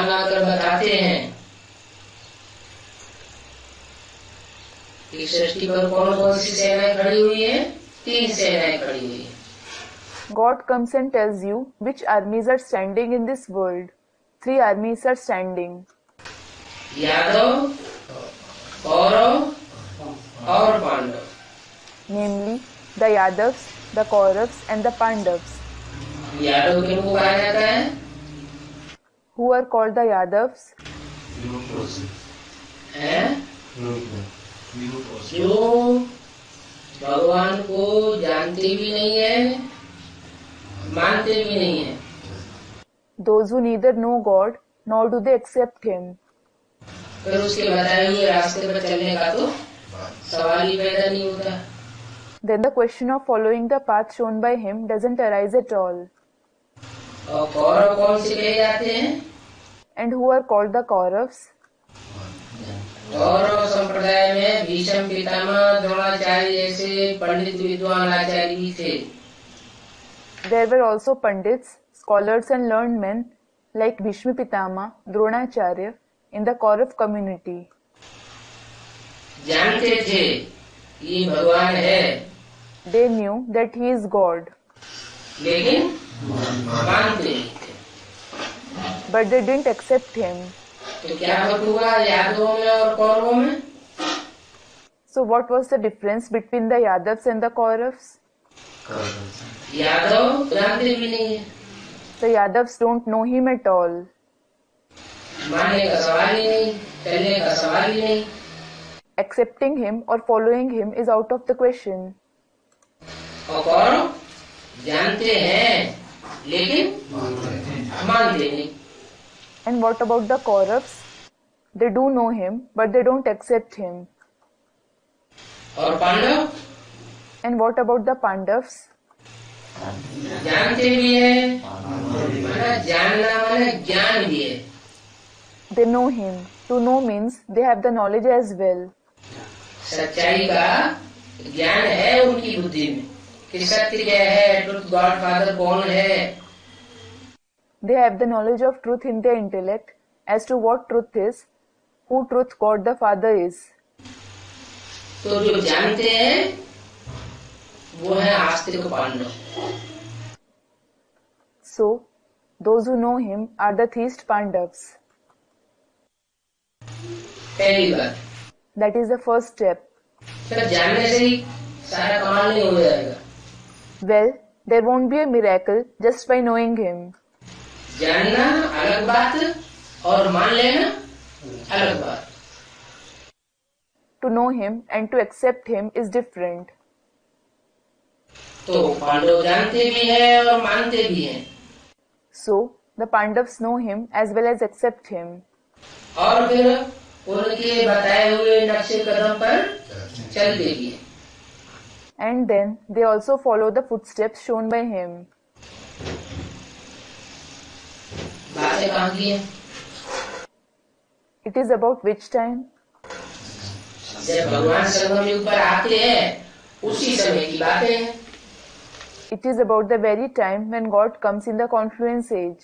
भगवान आकर बताते हैं कि सृष्टि पर कौन कौन सी सेनाएं खड़ी हुई है। 3 सेनाएं खड़ी हुई है। God comes and tells you which armies are standing in this world. 3 armies are standing. Yadav, Kaurava और Pandav. Namely, the Yadavs, the Kauravas and the Pandavas. Yadav किनको कहा जाता है? Who are called the Yadavs? हैं? जो भगवान को जानते भी नहीं है, मानते भी नहीं है। Those who neither know God nor do they accept Him. फिर उसके बताए हुए रास्ते पर चलने का तो सवाल ही पैदा नहीं होता। Then the question of following the path shown by Him doesn't arise at all. और कौरव कौन से कहे जाते हैं? And who are called the Kauravas? Kaurava संप्रदाय में भीष्म पितामह, द्रोणाचार्य जैसे पंडित विद्वान आचार्य भी थे। There were also Pandits, scholars and learned men like Bhishma Pitama, Dronacharya in the Kaurav community. जानते थे ये भगवान है, They knew that He is God, लेकिन मानते नहीं थे। but they didn't accept Him. तो क्या फर्क हुआ यादवों में और कौरवों में? So what was the difference between the Yadavs and the Kauravas? Yadav जानते भी नहीं है, The Yadavs don't know Him at all. मानने का सवाल ही नहीं, चलने का सवाल ही नहीं। Accepting Him or following Him is out of the question. और कौरव जानते हैं लेकिन मानते नहीं। And what about the Kauravas? They do know Him, but they don't accept Him. और Pandav? And what about the Pandavas? जानते भी है, माना जानना माना ज्ञान भी है। They know Him. To know means they have the knowledge as well. सच्चाई का ज्ञान है उनकी बुद्धि में कि सत्य क्या है, ट्रुथ गॉड फादर कौन है। They have the knowledge of truth in their intellect as to what truth is, who truth God the Father is. तो जो जानते हैं वो है आस्तिक Pandav. So, those who know Him are the theist Pandavas. पहली बात। That is the first step. फिर जानने से ही सारा कमाल नहीं हो जाएगा। Well, there won't be a miracle just by knowing Him. जानना अलग बात और मान लेना अलग बात। To know Him and to accept Him is different. तो पांडव जानते भी हैं और मानते भी हैं। So, the Pandavas know Him as well as accept Him. और फिर उनके बताए हुए नक्शे कदम पर चलते भी हैं। And then they also follow the footsteps shown by Him. बातें कहाँ की हैं? It is about which time? जब भगवान संगम युग पर आते हैं उसी समय की बातें हैं। It is about the very time when God comes in the confluence age.